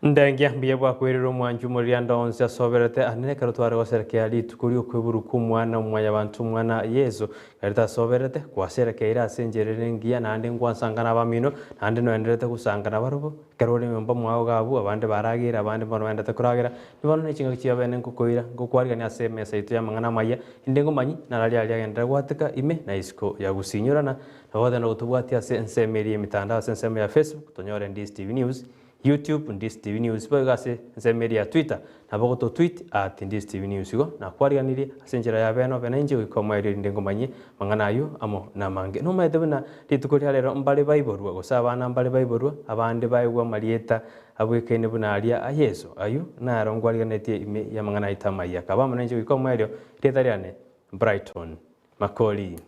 Ndengia mbiyebwa kwiriro mwanju murianda onse asoberete anene karutware goserekeri tukuri okwiburu kumwana umwanya bantu mwana Yesu karita soberete kwaserekeira asenjerere ngia nande ngwansangana bamino nande noenderete gusangana barubo karore memba mwago gabu abande baragira abande bono bendete kuragira nibono nechinga chiabene ngukoira ngukwarigani asemesa itu ya mangana maya indengo manyi narali ali agendera gwatika ime na isiko ya gusinyurana nabode no gutubwatia sensemeri emitandao senseme ya Facebook tonyore Ndizi TV News YouTube Ndizi TV News bagase nsemeri ya Twitter nabo to tweet @Ndizi TV News go na kwariganiri asenjera ya beno benenje wikoma iri ndengo manye mangana ayo amo na mange no maite bana ritukuri halero mbale baiborwa gusabana mbale baiborwa abande baigwa marieta abwekene buna alia a Yesu ayo na rongwariganetie ime ya mangana itamaya kaba menenje wikoma iri ritariane Brighton Makori.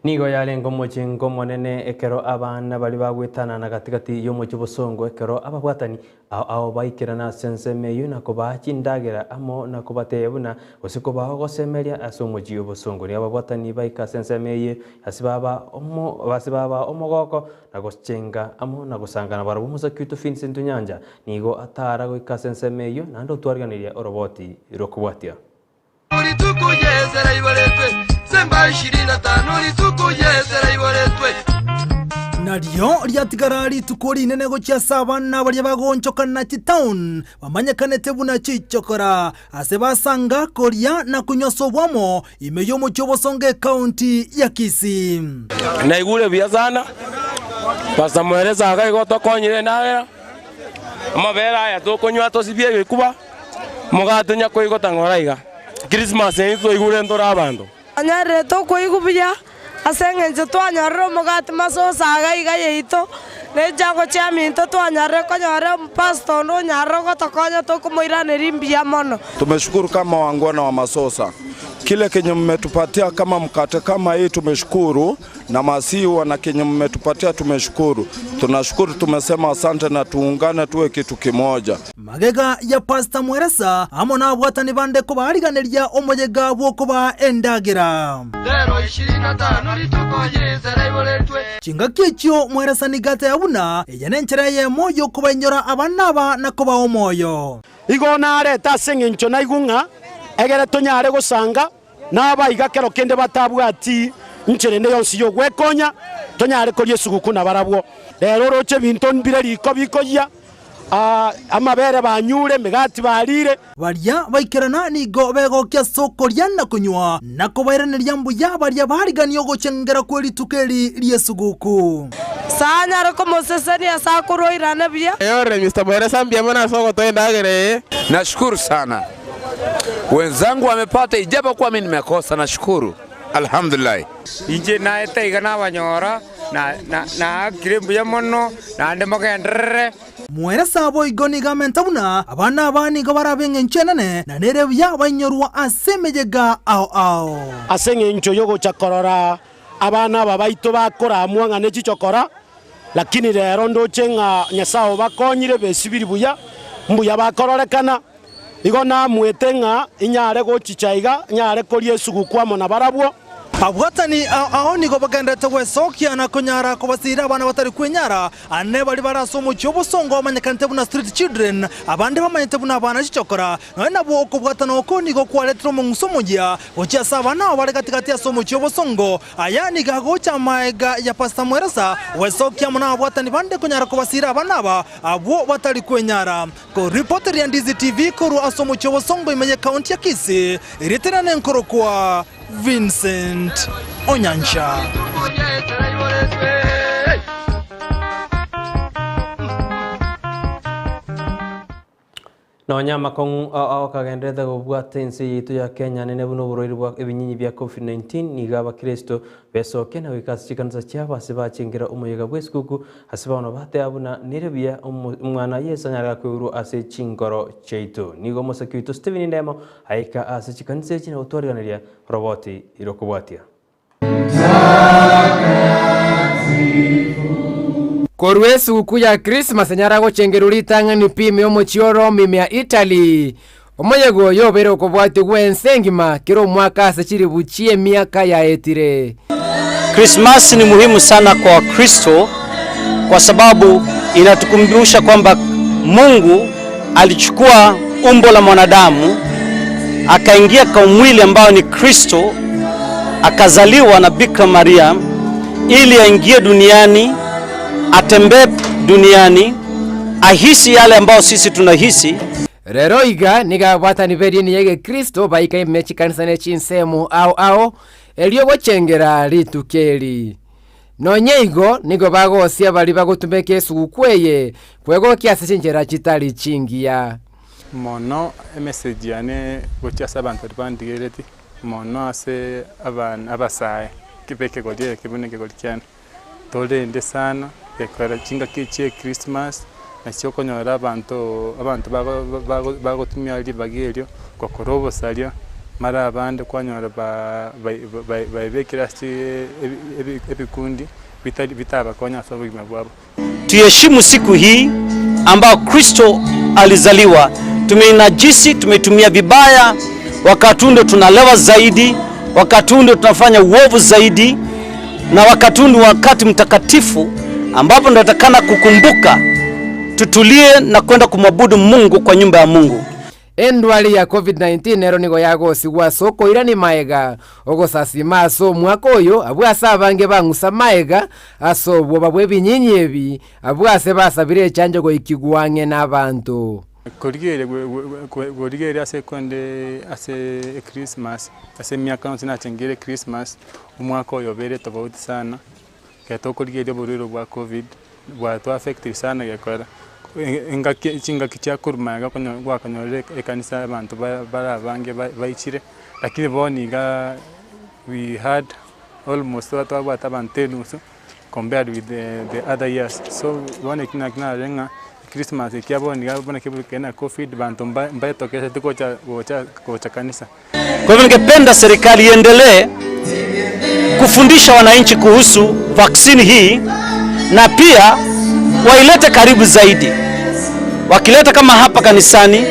Nigo yale ngomo monene ekero abana bali bagwitana na katikati yomochi bosongo ekero ababwatani ao baikirana sensemeyo nako bachindagera amo nako batebuna osiko baho gosemeria asomochi bosongo ni ababwatani baika sensemeyo asibaba omogoko nako chenga amo nako sangana barabu musakito Vincent Nyanja nigo atara goika sensemeyo nando twarganiria oroboti irokubwatia naryo ryatigara ritukuri inene gocha sabana bari bagonchoka na town bamanyekanete buna chichokora ase basanga koria na kunyosobwamo imeyo mu Chobosonge county ya Kisii na igure bia sana basamwereza agai gotokonyire nawe amabera ya tokonywa tosibie gikuba mugatunya koigotangoraiga Christmas ezo igure ndora abandu anyare to koigubya asengenje twanyarro mugati masosa agaiga yeito nejango chaminto twanyarre konyore pastor no nyarro gotokonya to kumuiranira mbia mono. Tumeshukuru kama wangwana wa Masosa, kile kenye mmetupatia kama mkate kama hii tumeshukuru, na masiwa na kenye mmetupatia tumeshukuru. Tunashukuru, tumesema asante na tuungane tuwe kitu kimoja. Magega ya Pastor Mweresa amona abwatani bande ko bariganeria omojega bwo ko ba endagira 025 ritukoyezera iboletwe chinga kicho Mweresa nigate yabuna eyanenchera ye moyo ko banyora abanaba na ko ba omoyo igona areta sengencho na igunga egere tonyare gusanga naba igakero kende batabwati ncherende yonsi yo gwekonya tonyare ko Yesuguku na barabwo rero roche binto mbire riko bikoya amabere banyure migati barire baria baikirana nigo bego kya soko ryana kunywa nako bairanirya mbuya baria bariganio gochengera kweli tukeri Yesuguku sanya rako moseseni asakuro irana bia yore Mr. Mweresa mbia mwana soko toendagere. Nashukuru sana wenzangu wamepata, ijapo kwa mimi nimekosa, nashukuru alhamdulillah. Inje naete igana banyora na kirembu ya mono na ndemo kendere Mweresa abo igoni gamentabuna abana abani gabarabenga nchenane na nerebya banyorwa asemejega ao asengencho yogo chakorora abana babaito bakora amwanga nechichokora lakini rero ndochenga nyasao bakonyire besibiri buya mbuya bakororekana igona mwetenga inyare gochichaiga nyare kori Yesuguku amo na barabwo abwatani aho nigo bagendete gwesokia na kunyara kubasira abana batari kwenyara ane bari barasomo Chobosongo amanyakante buna street children abandi bamanyete buna abana chichokora nawe nabo okubwatana oko nigo kwaletro mu nsomojya ocha sabana bari katikati ya somo Chobosongo ayani gagocha maega ya Pastor Mweresa wesokia muna abwatani bande kunyara kubasira abana aba abo batari kwenyara ko reporter ya Ndizi TV kuru asomo Chobosongo imenye county ya Kisii iriterane nkoro kwa Vincent Onyansha. No nyama kong kagendete gobwate insi yitu ya Kenya nene buno burori bwa ebinyinyi bya COVID-19 nigaba Kristo besoke na wikasi chikanza cyaba sibachingira umuyaga bwesikuku hasibano bate abuna nirebya umwana Yesu nyaraga kwuru ase chingoro cheito nigo mosakitu Steven Ndemo aika ase chikanze china utoriganeria roboti irokubwatia Korwesu kuya Christmas nyara go chengeruri tanga ni pime omo chioro mimea Italy Omoyego yobero kobwati gwensengima kiro mwaka sechiri buchie miaka ya etire. Christmas ni muhimu sana kwa Kristo kwa sababu inatukumbusha kwamba Mungu alichukua umbo la mwanadamu akaingia kwa mwili ambao ni Kristo, akazaliwa na Bikira Maria ili aingie duniani, atembee duniani, ahisi yale ambao sisi tunahisi. Rero iga niga watani bedini yege Kristo baika imechi kanisa ne chinsemu ao elio gochengera litukeli. Nonyeigo nigo bagosia bali bagotumeke sukweye kwego kiasi chinjera chitali chingia. Mono emesejane gochasa abantu bandigereti mono ase abasaye kipeke godye kibuneke godkyana tolende sana ekora chinga kiche Christmas na cyokonyora abantu bagotumya ali bagelyo kokorobo salya mara abande kwanyora baibekira ebikundi bitaba konya sababu mabwabo. Tuheshimu siku hii ambao Kristo alizaliwa. Tumeinajisi, tumetumia vibaya, wakatundo tunalewa zaidi, wakatundo tunafanya uovu zaidi, na wakatundo wakati mtakatifu ambapo tunatakana kukumbuka tutulie na kwenda kumwabudu Mungu kwa nyumba ya Mungu. Endwali ya COVID-19 nero nigo yago sigwa soko irani maega ogo sasima aso mwaka oyo abwasa abange bangusa maega aso bwo babwe binyinyebi abwase basabire chanjo go ikigwange n'abantu Gorigere ase konde ase Christmas ase miaka nsi nachengere Christmas umwaka oyo bere tofauti sana katokorigere buriro bwa COVID bwa to affect sana yakora chinga kicha kurmaga kwa kanyore ekanisa abantu barabange baichire lakini boniga we had almost what about abantenusu compared with the other years, so one kina renga Christmas ikiaboniga bona kibukena COVID bantu mbaye tokeza kocha kanisa. Kwa hivyo ningependa serikali iendelee kufundisha wananchi kuhusu vaccine hii na pia wailete karibu zaidi. Wakileta kama hapa kanisani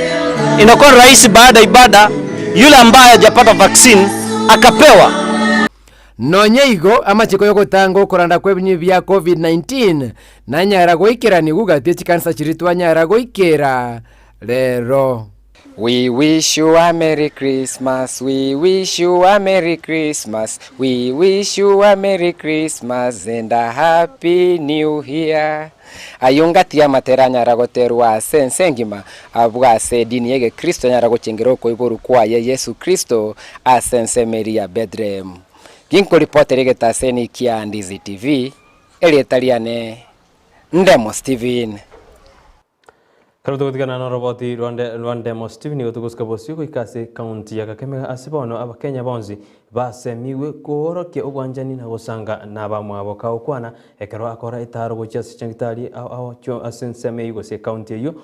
inakuwa rahisi baada ibada yule ambaye hajapata vaccine akapewa. Nonyeigo amachiko yoko tango koranda kwebinyi bya COVID-19 na nyara goikera ni gugate chikanisa chiritwa nyara goikera lero. We wish you a Merry Christmas, we wish you a Merry Christmas, we wish you a Merry Christmas and a Happy New Year. Ayungatia matera nyaragoterwa sensengima abwase dini yege Kristo nyaragochengero ko iboru kwa Yesu Kristo asense Maria Bedrem. Ginko reporter yege taseni kia Ndizi TV elietaliane Ndemo Steven. Karuto kutikana na roboti Rwanda Steve ni utukuska bosiko ikase county ya Kakamega asibono abakenya bonzi basemiwe koroke ogwanjani na gusanga nabamwe abokao kwana ekero akora itaro gocha sichangitari aho cyo asenseme yugo se county yo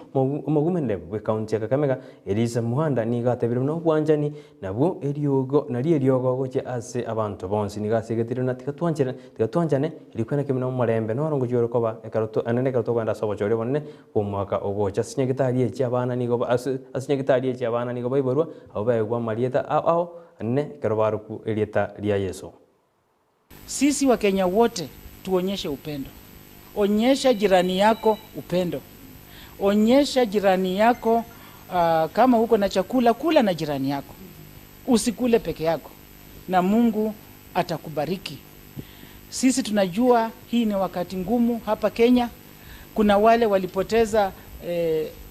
mugumende bwe county ya Kakamega Elisa Muhanda ni gatebiro no gwanjani nabwo eriogo nari eriogo gocha ase abantu bonzi ni gasegetiro na tikatwanjane ilikwena kimino marembe no rongo joro koba ekaroto anene karoto kwanda sobo jore bonne bomwaka ogocha sinyagitari echi abana nigo asinyagitari echi abana nigo baiborwa abo baegwa marieta ao ne karobaruku elieta lia Yesu. Sisi wa Kenya wote tuonyeshe upendo. Onyesha jirani yako upendo. Onyesha jirani yako kama huko na chakula kula na jirani yako. Usikule peke yako na Mungu atakubariki. Sisi tunajua hii ni wakati ngumu hapa Kenya. Kuna wale walipoteza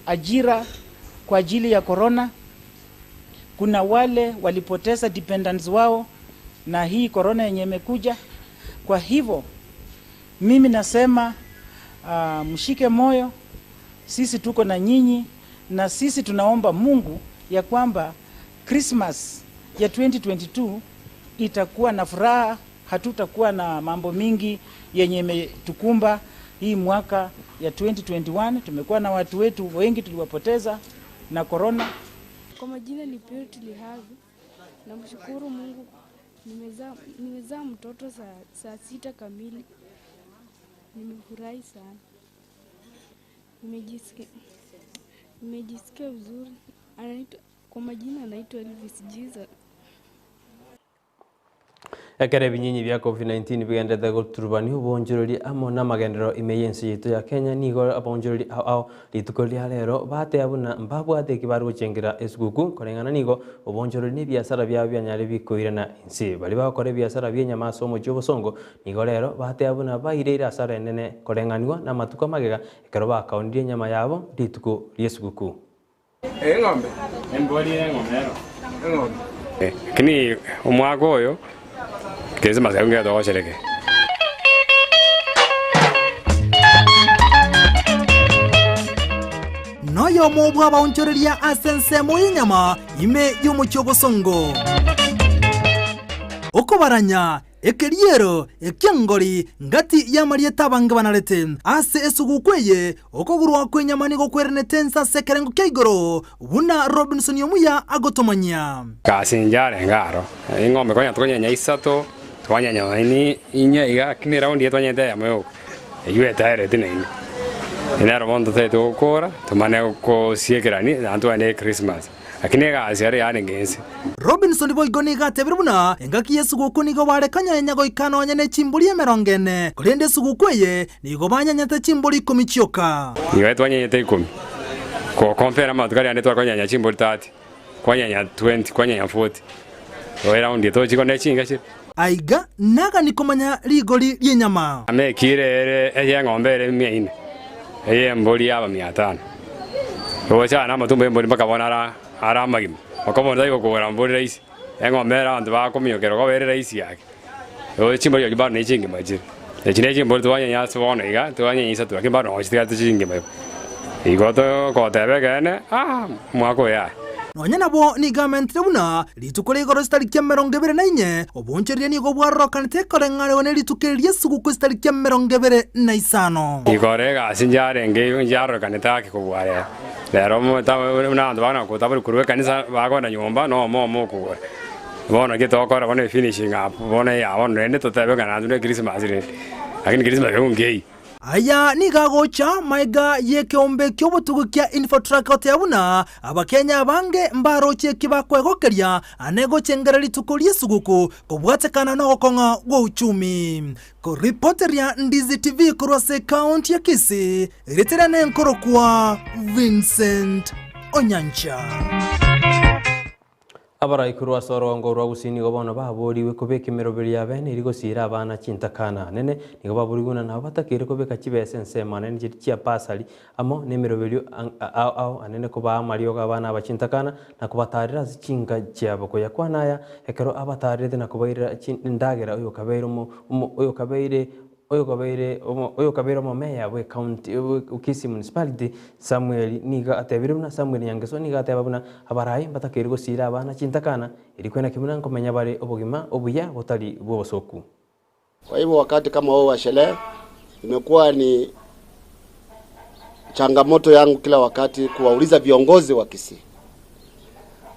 ajira kwa ajili ya corona. Kuna wale walipoteza dependents wao na hii corona yenye imekuja. Kwa hivyo mimi nasema mshike moyo, sisi tuko na nyinyi na sisi tunaomba Mungu ya kwamba Christmas ya 2022 itakuwa na furaha, hatutakuwa na mambo mingi yenye imetukumba. Hii mwaka ya 2021 tumekuwa na watu wetu wengi tuliwapoteza na corona. Kwa majina ni Purity Lihavi. Namshukuru Mungu nimezaa mtoto saa 6 kamili. Nimefurahi sana. Nimejisikia vizuri. Kwa majina naitwa Elvis Jiza. Ekere binyinyi bya COVID-19 bigendete guturubani ubonjorori amo na magendero imeyensi yitu ya Kenya nigo abonjorori ao litukolia lero bate abuna mbabwate kibaru gucengera esgugu korengana nigo ubonjorori ni biasara bya byanyare bikoirana insi bali bakore biasara by'enyama somo cy'obosongo nigo lero bate abuna bairira asara enene korenganwa na matuko magega ekero bakaundie nyama yabo lituko lyesgugu ng'ombe embori ng'ombe kini umwaka oyo kezi masenga do shereke noyo mobwa baunchoreria asense muinyama ime y'umucyobosongo okubaranya ekeriero ekyangori ngati ya marieta bange banarete ase esugukweye okogurwa kwenyama nigo kwerenete nsa sekerengo keigoro buna Robinson yomuya agotomanya kasinjare ngaro ing'ombe konya twanyanya isato twanyanya ini inya iga kini raundi etwanyete ya moyo iwe taire tinene ina robondo teto okora tumane ko siekerani antu ane Christmas akine ga asiare yani ngensi Robinson boigoni gatebiruna engaki yesuguko nigo barekanya nyago ikano nyane chimbuli emerongene kurende sugukweye nigo banyanyate chimbuli komicyoka iwe twanyete 10 ko compare matukari ane twakonyanya chimbuli 30 kwanyanya 20 kwanyanya 40 oera undi to chiko nechinga chi aiga naga nikomanya ligoli lyenyama amekire eye ng'ombe ere 100 eye mboli yaba 500 ocha na matumbe mboli bakabona ara magim bakomona iko kugura mboli raisi ng'ombe era antu bakomiyokero go bere raisi yake o chimboli yo ba nechingi majiri echine chimboli twanyanya swona iga twanyanya isa twakimba no chitiga tuchingi mayo igoto ko tebegene mwako ya nonya nabo ni government buna litukore igoro starikia 24 oboncherie nigo bwarrokanite korengare one litukerie suguko starikia 25 igore ga sinjare nge njarrokanite akikubware lero mo na ndo bana ko taburi kurwe kanisa bagona nyomba no mo kugore bona gitokora bona finishing up bona ya bona ende totebegana ndune Christmas ire lakini Christmas ngei aya nigagocha maiga yekeombe kyobotugu kya infotrack yabuna abakenya bange mbaroche kibakwegokeria anego chengera litukolie suguku kubwatekana no konga go uchumi ko reporteria Ndizi TV kurwase county ya Kisii reterane nkoro kwa Vincent Onyancha abara ikurwa sorongo rwa gusini gobono baburiwe kubeka imeroberi ya bene irigo sira abana cintakana nene nigo baburiguna na batakire kubeka kibese nsema nene gitia pasali amo nemeroberi au anene kuba amariyo gabana abacintakana na kubatarira zicinga cyabo ko yakwanaya ekero abatarire na kubaira ndagera uyo kabeiro uyo kabeiro mo meya we county Kisii municipality Samuel niga atebiruna Samuel Nyangeso niga atebabuna abarayi batakirgo sira abana cintakana ilikwena kimuna komenya bare obugima obuya botali bwosoku. Kwa hivyo wakati kama wao wa sherehe imekuwa ni changamoto yangu kila wakati kuwauliza viongozi wa Kisii.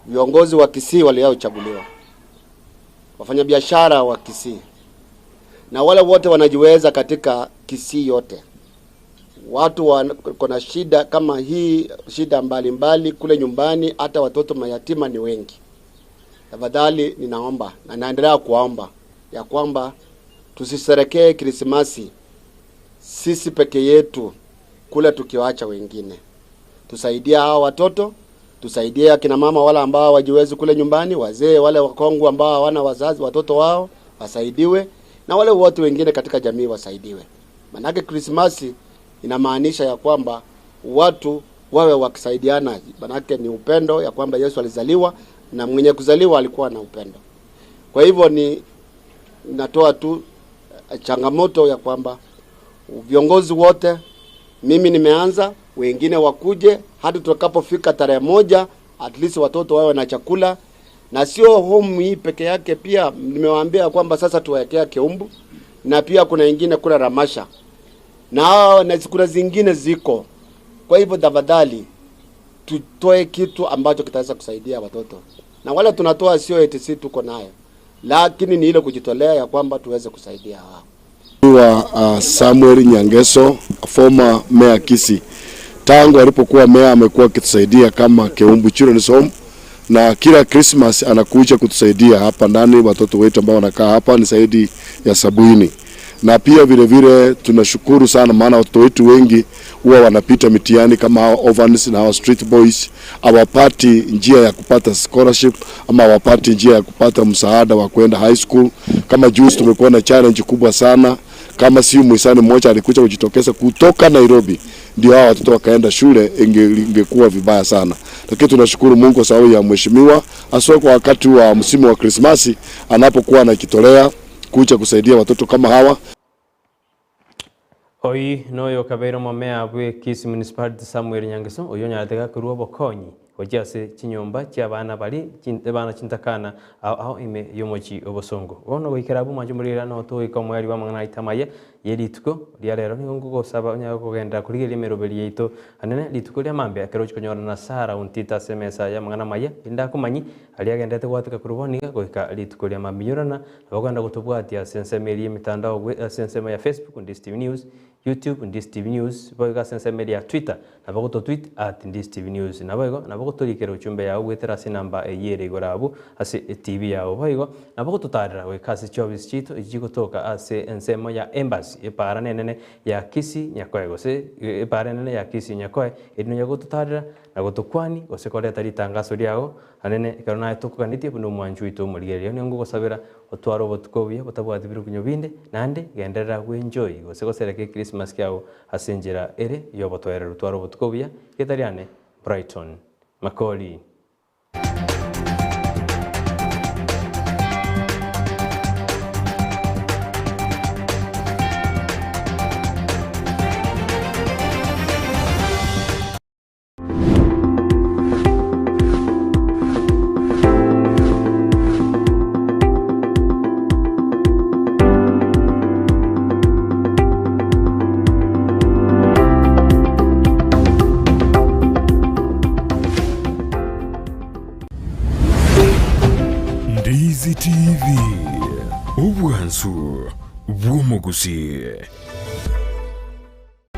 Viongozi wa Kisii waliochaguliwa, wafanyabiashara wa Kisii na wale wote wanajiweza katika Kisii yote. Watu kuna shida kama hii, shida mbalimbali kule nyumbani, hata watoto mayatima ni wengi. Tafadhali ninaomba na naendelea kuomba ya kwamba tusiserekee Krismasi sisi peke yetu kule tukiwaacha wengine. Tusaidie hao watoto, tusaidie akina mama wale ambao hawajiwezi kule nyumbani, wazee wale wakongwe ambao hawana wazazi, watoto wao wasaidiwe, na wale wote wengine katika jamii wasaidiwe. Manake Krismasi inamaanisha ya kwamba watu wawe wakisaidiana. Manake ni upendo ya kwamba Yesu alizaliwa na mwenye kuzaliwa alikuwa na upendo. Kwa hivyo ni natoa tu changamoto ya kwamba viongozi wote, mimi nimeanza, wengine wakuje hadi tutakapofika tarehe 1, at least watoto wawe na chakula. Na sio home hii peke yake, pia nimewaambia kwamba sasa tuwekea Keumbu, na pia kuna wengine kula Ramasha, na kuna zingine ziko. Kwa hivyo tafadhali tutoe kitu ambacho kitaweza kusaidia watoto, na wale tunatoa sio eti sisi tuko nayo, lakini ni ile kujitolea ya kwamba tuweze kusaidia hao. Samuel Nyangeso, former mayor Kisii, tangu alipokuwa mayor amekuwa akitusaidia kama Keumbu Children's Home na kila Christmas anakuja kutusaidia hapa ndani. Watoto wetu ambao wanakaa hapa ni zaidi ya 70. Na pia vile vile tunashukuru sana, maana watoto wetu wengi huwa wanapita mitihani kama hao orphans na hao street boys, hawapati njia ya kupata scholarship ama hawapati njia ya kupata msaada wa kwenda high school. Kama juzi tumekuwa na challenge kubwa sana, kama si mwisani mmoja alikuja kujitokeza kutoka Nairobi ndio hao watoto wakaenda shule, ingekuwa vibaya sana. Lakini tunashukuru Mungu kwa sababu ya mheshimiwa, hasa kwa wakati wa msimu wa Krismasi anapokuwa anajitolea kuja kusaidia watoto kama hawa. Oi noyo kabero momea abwe Kisi Municipality Samuel Nyangeso oyo nyatega kuruwa bokonyi ojase chinyomba cha bana bali bana chintakana au ime yomochi obosongo ono goikerabu majumurira no to ikomweri wa mangana itamaya yelituko liarero ni ngo saba nya kugenda kurigeri meroberi yeito anene lituko lya mambe akerochi konyora na sara untita semesa ya mangana maya inda kumanyi ali agendete gwateka kuruboniga goika lituko lya mambiyorana baganda gutubwatia sensemeri mitandao sensema ya Facebook Ndizi TV News, YouTube Ndizi TV News, boga sensemeri ya Twitter na bagoto tweet @Ndizi TV News na bogo na bagoto likero chumbe ya gwetera sinamba eyere gorabu ase TV ya bogo na bagoto tarira we kasi chobis chito ijigotoka ase ensema ya embassy epara nene ya Kisi Nyakoe se epara nene ya Kisi Nyakoe edino yagoto tarira na gotokwani osekoleta litangazo lyao anene karona etukuganitie buno mwanju ito muligerio ni ngo sabira otwaro botukobye botabwati biru kunyobinde nande genderera gwenjoy gosegosereke Christmas kyao asenjera ere yobotwere rutwaro botukobye ketariane Brighton Makori. Ndizi TV ubwansu bw'umuguzi.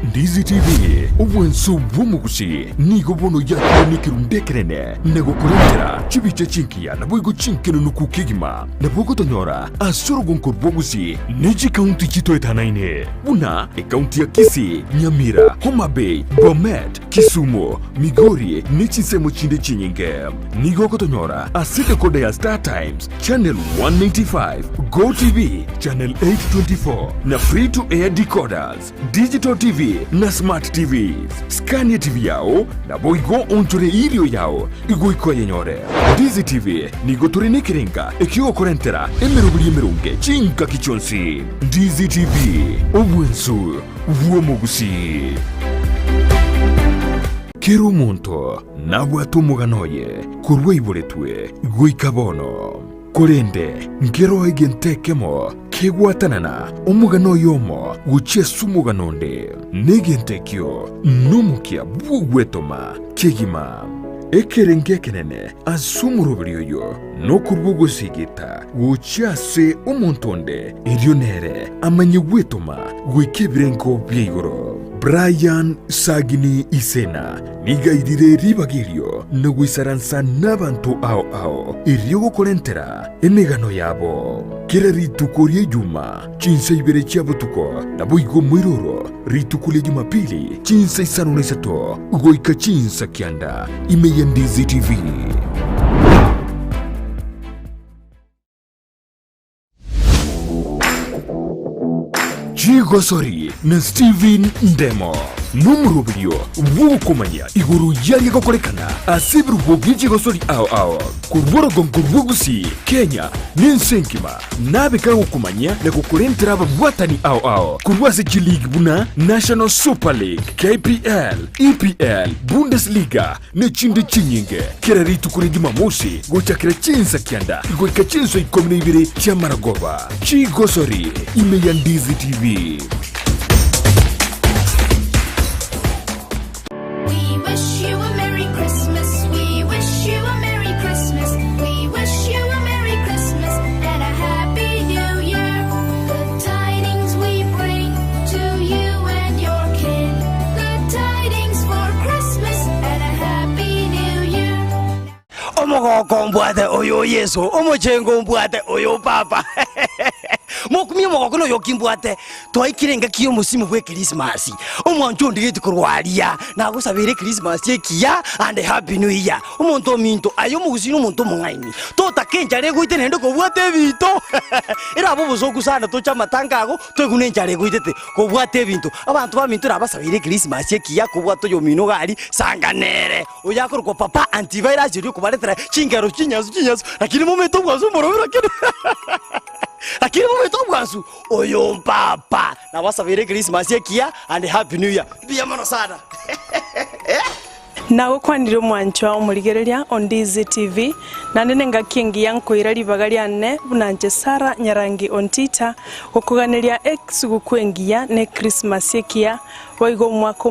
Ndizi TV ubwansu bw'umuguzi nigo bono yakira nikirundekerene nego kurentera chibiche chinkia na boigo chinkeno nukukigima na bogo tonyora asorogon korboguzi neji county chito etanaine una county ya Kisii, Nyamira, Homa Bay, Bomet, Kisumu, Migori nechisemo chinde chinyinge nigo kotonyora asite kode ya Star Times channel 195, Go TV channel 824 na free to air decoders, digital TV na smart TVs. Scania TV yao na boigo onchore ilio yao igoiko yenyore. Ndizi TV nigo turine kirenga ekio korentera emerubuli emerunge chinka kichonsi. Ndizi TV obwensu vuomugusi. Kero monto na watu muganoye kurwe iboretwe goikabono. Korende ngero egentekemo kegwatanana omugano yomo guchesu muganonde negentekyo numukia bugwetoma kegima ekerenge kenene asumurubiryo no kurbugo sigita guchase omontonde erionere amanye gwetoma gwikebirengo byigoro. Brian Sagini Isena nigaidire ribagirio nugwisaransa n'abantu ao iryogo korentera emegano yabo kera ritukurie juma chinsa ibere chiabutuko na boigo mwiroro ritukulie Jumapili chinsa isano naisato goika chinsa kianda imeya Ndizi TV. Jigosori na Steven Ndemo numurubiryo wukumanya iguru yari gokorekana asibiru bogiji gosori ao kurborogon kurbugusi Kenya ninsenkima nabeka gukumanya na gukurentera abwatani ao kurwase G-League buna National Super League KPL EPL Bundesliga nechinde chinyinge kerari tukuri Jumamosi gochakira chinsa kianda goika chinso ikomine ibire cha Maragoba. Jigosori imeya Ndizi TV. mogoko mbwate oyo Yesu omochengo mbwate oyo papa mokumye mogoko no yokimbwate twaikirenge kiyo musimu bwe Christmas omwancho ndigiti kurwaria na gusabire Christmas yekiya and happy new year omuntu minto ayo mugusino omuntu mungaini totakenjare guite nendo kobwate bito era bobuzoku sana tocha matangago twegunenjare guitete kobwate bintu abantu baminto rabasabire Christmas yekiya kobwato yo mino gari sanganere oyakorko papa antivirus yo kubaretera chingaro chinyazu lakini momento bwazo morobera kene lakini momento bwazo oyo papa na basabire Christmas yekiya and happy new year bia mono sana nawe kwanire mwancho omurigereria on Ndizi TV nande ngakingi yankoira libaga ne bunanje Sara Nyarangi on Twitter okuganiria X gukwengia ne Christmas yekiya waigo mwako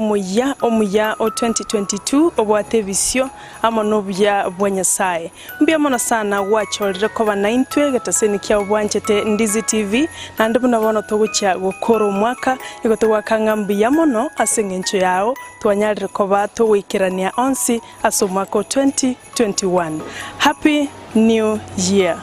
omuya o 2022 obwate visio ama nobya bwanyasaye mbia mono sana wachorere koba 9 getaseni kya obwanchete Ndizi TV nande buna bono togucha gukoro mwaka igotwa kangambi ya mono asengencho yao twanyarire koba towikirania onsi asomako 2021 happy new year.